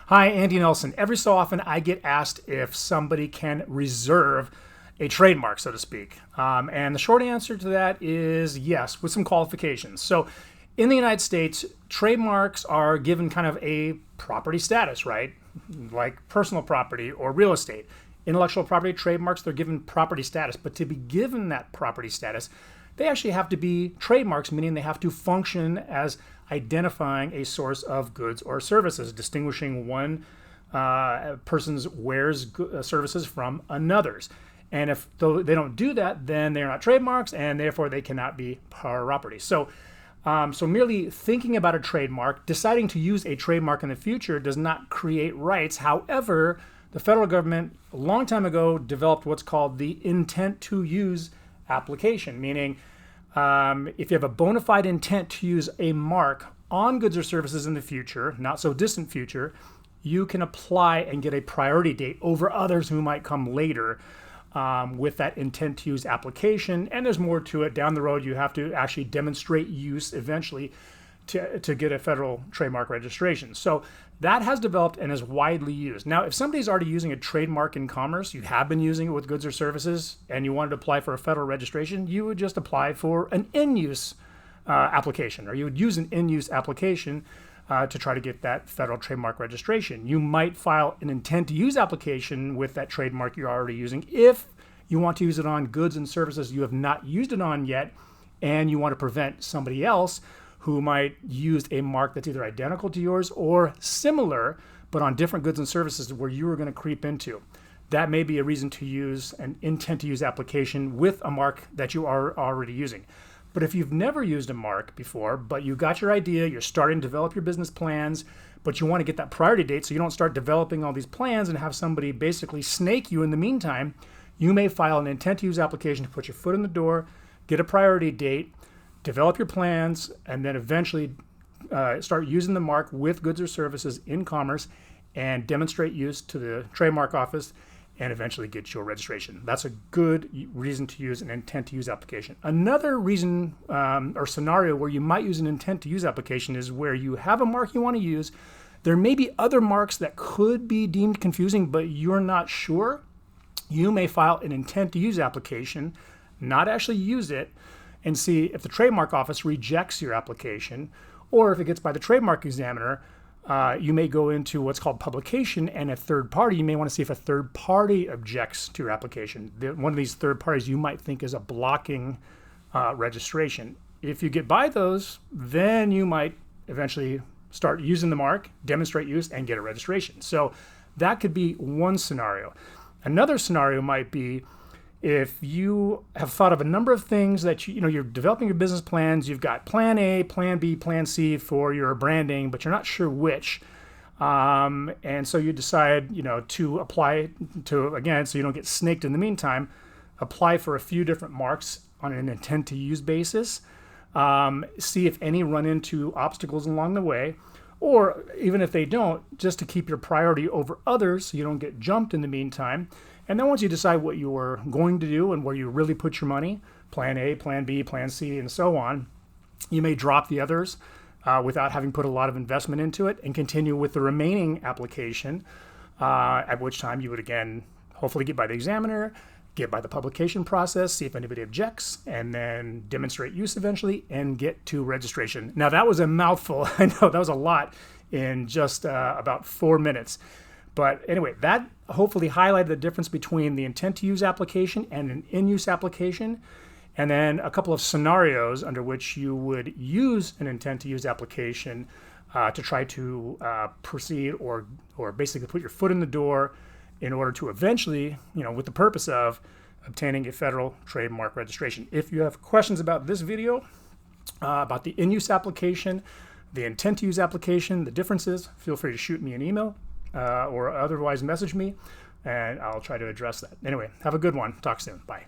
Hi, Andy Nelson. Every so often I get asked if somebody can reserve a trademark, so to speak. And the short answer to that is yes, with some qualifications. So in the United States, trademarks are given kind of a property status, right? Like personal property or real estate. Intellectual property trademarks, they're given property status. But to be given that property status, they actually have to be trademarks, meaning they have to function as identifying a source of goods or services, distinguishing one person's wares services from another's. And if they don't do that, then they're not trademarks, and therefore they cannot be property. So merely thinking about a trademark, deciding to use a trademark in the future does not create rights. However, the federal government a long time ago developed what's called the intent to use application, meaning if you have a bona fide intent to use a mark on goods or services in the future, not so distant future, you can apply and get a priority date over others who might come later with that intent to use application. And there's more to it. Down the road, you have to actually demonstrate use eventually to get a federal trademark registration. So that has developed and is widely used. Now, if somebody's already using a trademark in commerce, you have been using it with goods or services, and you wanted to apply for a federal registration, you would just apply for an in-use application, or you would use an in-use application to try to get that federal trademark registration. You might file an intent to use application with that trademark you're already using if you want to use it on goods and services you have not used it on yet, and you want to prevent somebody else who might use a mark that's either identical to yours or similar, but on different goods and services where you were going to creep into. That may be a reason to use an intent to use application with a mark that you are already using. But if you've never used a mark before, but you got your idea, you're starting to develop your business plans, but you want to get that priority date so you don't start developing all these plans and have somebody basically snake you in the meantime, you may file an intent to use application to put your foot in the door, get a priority date, develop your plans, and then eventually start using the mark with goods or services in commerce and demonstrate use to the trademark office and eventually get your registration. That's a good reason to use an intent to use application. Another reason or scenario where you might use an intent to use application is where you have a mark you want to use. There may be other marks that could be deemed confusing, but you're not sure. You may file an intent to use application, not actually use it, and see if the trademark office rejects your application, or if it gets by the trademark examiner, you may go into what's called publication, and a third party, you may want to see if a third party objects to your application. One of these third parties you might think is a blocking registration. If you get by those, then you might eventually start using the mark, demonstrate use, and get a registration. So that could be one scenario. Another scenario might be if you have thought of a number of things that you're developing your business plans, you've got plan A, plan B, plan C for your branding, but you're not sure which. And so you decide, to apply to, again, so you don't get snaked in the meantime, apply for a few different marks on an intent to use basis, see if any run into obstacles along the way, or even if they don't, just to keep your priority over others so you don't get jumped in the meantime. And then once you decide what you are going to do and where you really put your money, plan A, plan B, plan C, and so on, you may drop the others without having put a lot of investment into it and continue with the remaining application, at which time you would, again, hopefully get by the examiner, get by the publication process, see if anybody objects, and then demonstrate use eventually and get to registration. Now, that was a mouthful. I know that was a lot in just about 4 minutes. But anyway, that hopefully highlighted the difference between the intent to use application and an in-use application, and then a couple of scenarios under which you would use an intent to use application to try to proceed or basically put your foot in the door in order to eventually, with the purpose of obtaining a federal trademark registration. If you have questions about this video, about the in-use application, the intent to use application, the differences, feel free to shoot me an email. Or otherwise message me, and I'll try to address that. Anyway, have a good one. Talk soon. Bye.